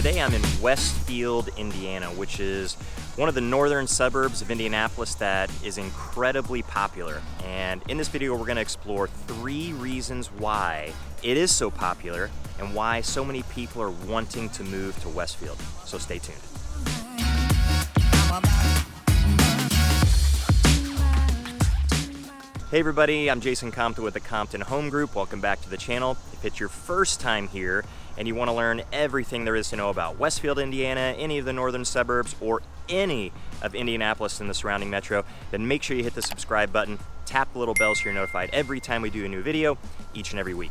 Today I'm in Westfield, Indiana, which is one of the northern suburbs of Indianapolis that is incredibly popular. And in this video, we're going to explore 3 reasons why it is so popular and why so many people are wanting to move to Westfield. So stay tuned. Hey everybody, I'm Jason Compton with the Compton Home Group. Welcome back to the channel. If it's your first time here and you want to learn everything there is to know about Westfield, Indiana, any of the northern suburbs, or any of Indianapolis and the surrounding metro, then make sure you hit the subscribe button, tap the little bell so you're notified every time we do a new video each and every week.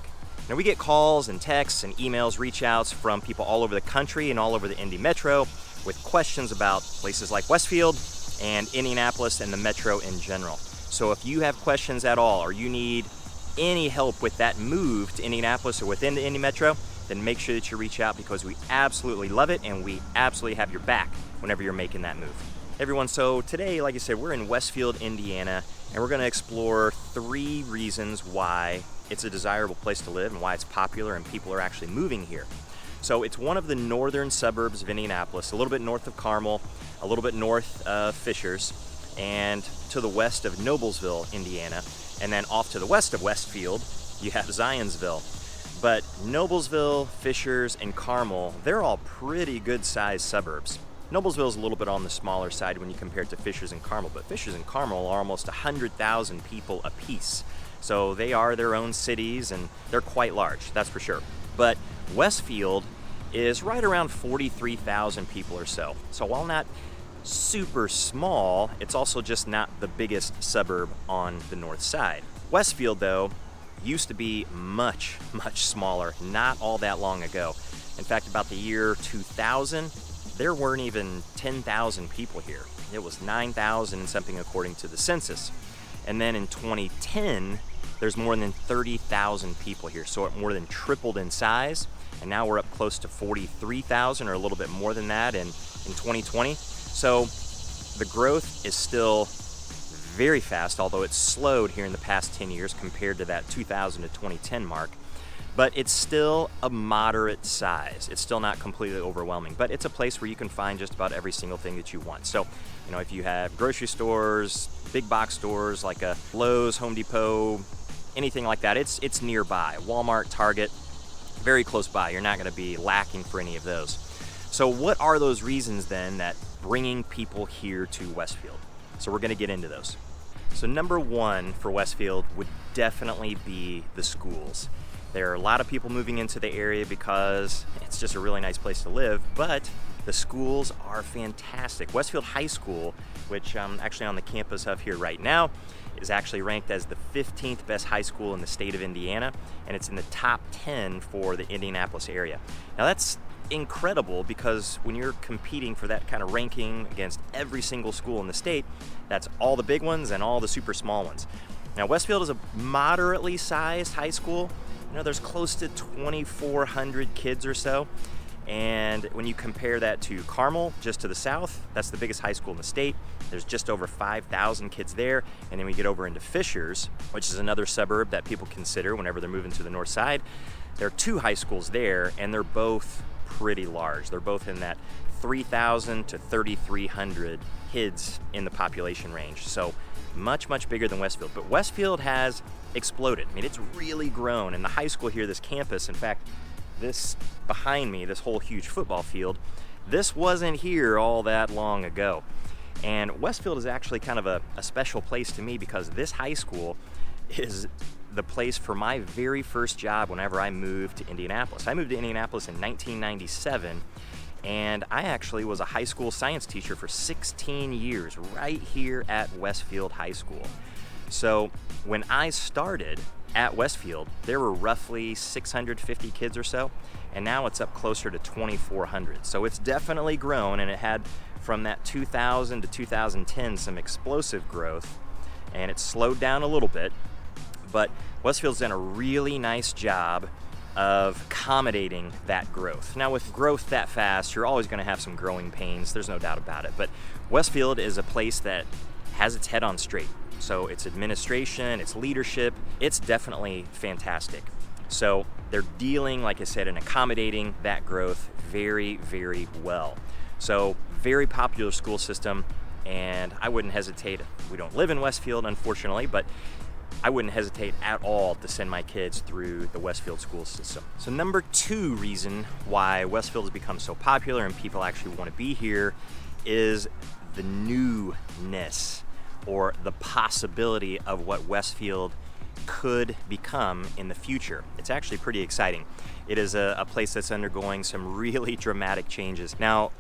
Now we get calls and texts and emails, reach outs from people all over the country and all over the Indy metro with questions about places like Westfield and Indianapolis and the metro in general. So if you have questions at all, or you need any help with that move to Indianapolis or within the Indy metro, then make sure that you reach out because we absolutely love it and we absolutely have your back whenever you're making that move. Hey everyone, so today, like I said, we're in Westfield, Indiana, and we're gonna explore 3 reasons why it's a desirable place to live and why it's popular and people are actually moving here. So it's one of the northern suburbs of Indianapolis, a little bit north of Carmel, a little bit north of Fishers, and to the west of Noblesville, Indiana, and then off to the west of Westfield, you have Zionsville. But Noblesville, Fishers, and Carmel, they're all pretty good-sized suburbs. Noblesville is a little bit on the smaller side when you compare it to Fishers and Carmel, but Fishers and Carmel are almost 100,000 people apiece. So they are their own cities, and they're quite large, that's for sure. But Westfield is right around 43,000 people or so. So while not super small, it's also just not the biggest suburb on the north side. Westfield, though, used to be much smaller not all that long ago. In fact, about the year 2000, there weren't even 10,000 people here. It was 9,000 and something according to the census. And then in 2010, there's more than 30,000 people here, so it more than tripled in size, and now we're up close to 43,000 or a little bit more than that in 2020. So the growth is still very fast, although it's slowed here in the past 10 years compared to that 2000 to 2010 mark. But it's still a moderate size. It's still not completely overwhelming, but it's a place where you can find just about every single thing that you want. So, you know, if you have grocery stores, big box stores like a Lowe's, Home Depot, anything like that, it's nearby. Walmart, Target, very close by. You're not going to be lacking for any of those. So what are those reasons then that bringing people here to Westfield? So we're going to get into those. So number 1 for Westfield would definitely be the schools. There are a lot of people moving into the area because it's just a really nice place to live, but the schools are fantastic. Westfield High School, which I'm actually on the campus of here right now, is actually ranked as the 15th best high school in the state of Indiana, and it's in the top 10 for the Indianapolis area. Now that's incredible because when you're competing for that kind of ranking against every single school in the state, that's all the big ones and all the super small ones. Now Westfield is a moderately sized high school. You know, there's close to 2,400 kids or so. And when you compare that to Carmel, just to the south, that's the biggest high school in the state. There's just over 5,000 kids there. And then we get over into Fishers, which is another suburb that people consider whenever they're moving to the north side. There are 2 high schools there, and they're both pretty large. They're both in that 3,000 to 3,300 kids in the population range. So much bigger than Westfield. But Westfield has exploded. I mean, it's really grown. And the high school here, this campus, in fact, this behind me, this whole huge football field, this wasn't here all that long ago. And Westfield is actually kind of a special place to me because this high school is the place for my very first job whenever I moved to Indianapolis. I moved to Indianapolis in 1997, and I actually was a high school science teacher for 16 years right here at Westfield High School. So when I started at Westfield, there were roughly 650 kids or so, and now it's up closer to 2,400. So it's definitely grown, and it had from that 2000 to 2010 some explosive growth, and it slowed down a little bit. But Westfield's done a really nice job of accommodating that growth. Now with growth that fast, you're always going to have some growing pains, there's no doubt about it, but Westfield is a place that has its head on straight. So its administration, its leadership, it's definitely fantastic. So they're dealing, like I said, and accommodating that growth very, very well. So very popular school system, and I wouldn't hesitate. We don't live in Westfield, unfortunately, but I wouldn't hesitate at all to send my kids through the Westfield school system. So number 2 reason why Westfield has become so popular and people actually want to be here is the newness, or the possibility of what Westfield could become in the future. It's actually pretty exciting. It is a place that's undergoing some really dramatic changes. Now,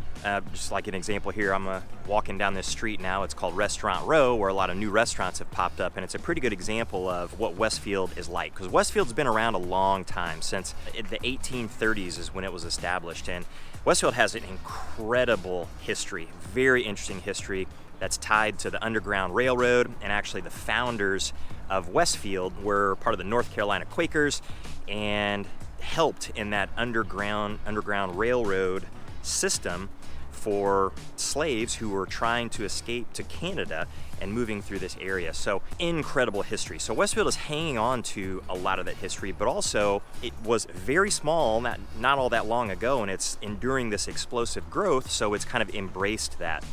just like an example here, I'm walking down this street now. It's called Restaurant Row, where a lot of new restaurants have popped up, and it's a pretty good example of what Westfield is like, because Westfield's been around a long time. Since the 1830s is when it was established, and Westfield has an incredible history, very interesting history that's tied to the Underground Railroad, and actually the founders of Westfield were part of the North Carolina Quakers and helped in that Underground Railroad system for slaves who were trying to escape to Canada and moving through this area. So incredible history. So Westfield is hanging on to a lot of that history, but also it was very small, not all that long ago, and it's enduring this explosive growth, so it's kind of embraced that.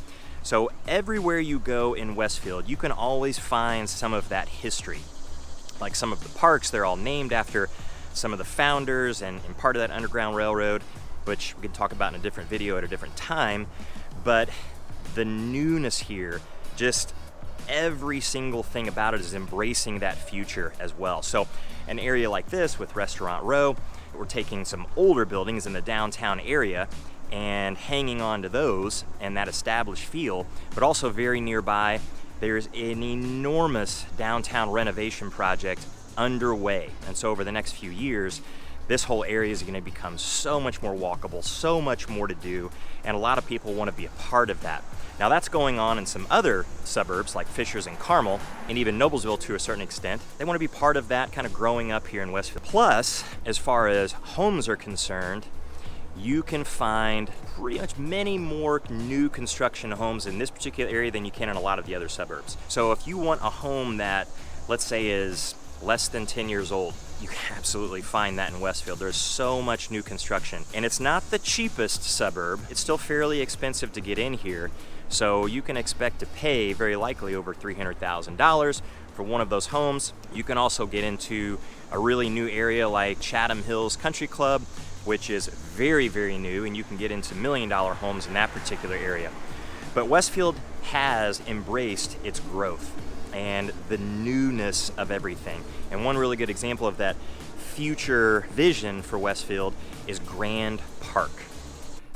So everywhere you go in Westfield, you can always find some of that history. Like some of the parks, they're all named after some of the founders and part of that Underground Railroad, which we can talk about in a different video at a different time. But the newness here, just every single thing about it is embracing that future as well. So an area like this with Restaurant Row, we're taking some older buildings in the downtown area and hanging on to those and that established feel, but also very nearby, there's an enormous downtown renovation project underway. And so over the next few years, this whole area is going to become so much more walkable, so much more to do, and a lot of people want to be a part of that. Now that's going on in some other suburbs like Fishers and Carmel, and even Noblesville to a certain extent. They want to be part of that kind of growing up here in Westfield. Plus, as far as homes are concerned, you can find pretty much many more new construction homes in this particular area than you can in a lot of the other suburbs. So if you want a home that, let's say, is less than 10 years old, you can absolutely find that in Westfield. There's so much new construction, and it's not the cheapest suburb. It's still fairly expensive to get in here, so you can expect to pay very likely over $300,000 for one of those homes. You can also get into a really new area like Chatham Hills Country Club, which is very, very new, and you can get into $1 million homes in that particular area. But Westfield has embraced its growth and the newness of everything. And one really good example of that future vision for Westfield is Grand Park.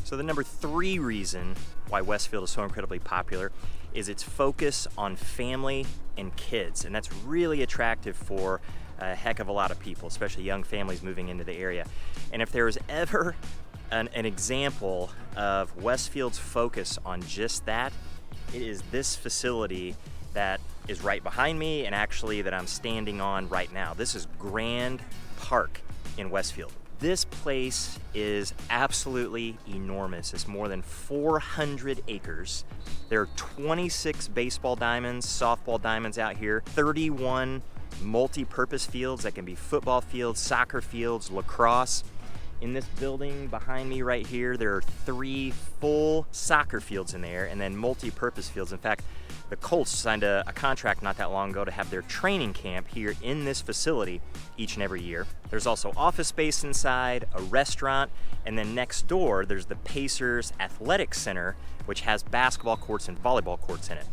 So the number 3 reason why Westfield is so incredibly popular is its focus on family and kids. And that's really attractive for a heck of a lot of people, especially young families moving into the area. And if there was ever an example of Westfield's focus on just that, it is this facility that is right behind me, and actually that I'm standing on right now. This is Grand Park in Westfield. This place is absolutely enormous. It's more than 400 acres. There are 26 baseball diamonds, softball diamonds out here, 31 multi-purpose fields that can be football fields, soccer fields, lacrosse. In this building behind me right here, there are 3 full soccer fields in there, and then multi-purpose fields. In fact, the Colts signed a contract not that long ago to have their training camp here in this facility each and every year. There's also office space inside, a restaurant, and then next door there's the Pacers Athletic Center, which has basketball courts and volleyball courts in it.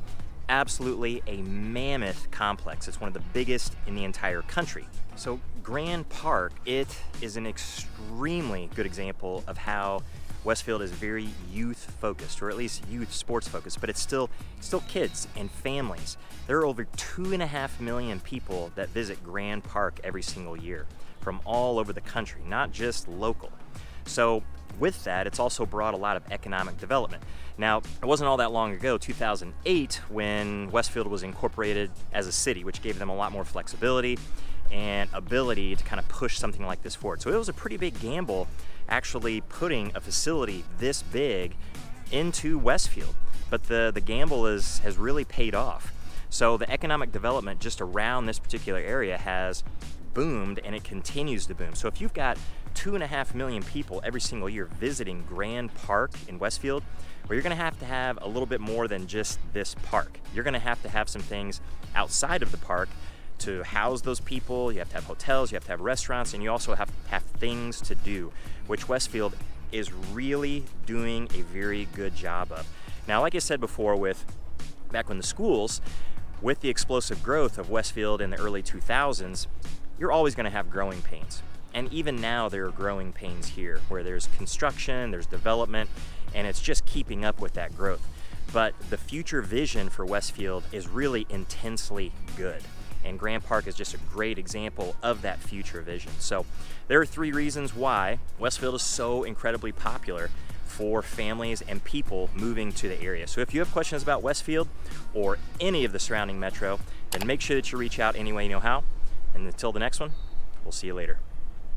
Absolutely a mammoth complex. It's one of the biggest in the entire country. So Grand Park, it is an extremely good example of how Westfield is very youth focused, or at least youth sports focused, but it's still kids and families. There are over 2.5 million people that visit Grand Park every single year from all over the country, not just local. So with that, it's also brought a lot of economic development. Now, it wasn't all that long ago, 2008, when Westfield was incorporated as a city, which gave them a lot more flexibility and ability to kind of push something like this forward. So it was a pretty big gamble actually putting a facility this big into Westfield, but the gamble has really paid off. So the economic development just around this particular area has boomed and it continues to boom. So if you've got 2.5 million people every single year visiting Grand Park in Westfield, well, you're gonna have to have a little bit more than just this park. You're gonna have to have some things outside of the park to house those people. You have to have hotels, you have to have restaurants, and you also have to have things to do, which Westfield is really doing a very good job of. Now, like I said before, back when the schools, with the explosive growth of Westfield in the early 2000s, you're always gonna have growing pains. And even now there are growing pains here where there's construction, there's development, and it's just keeping up with that growth. But the future vision for Westfield is really intensely good. And Grand Park is just a great example of that future vision. So there are 3 reasons why Westfield is so incredibly popular for families and people moving to the area. So if you have questions about Westfield or any of the surrounding metro, then make sure that you reach out any way you know how. And until the next one, we'll see you later.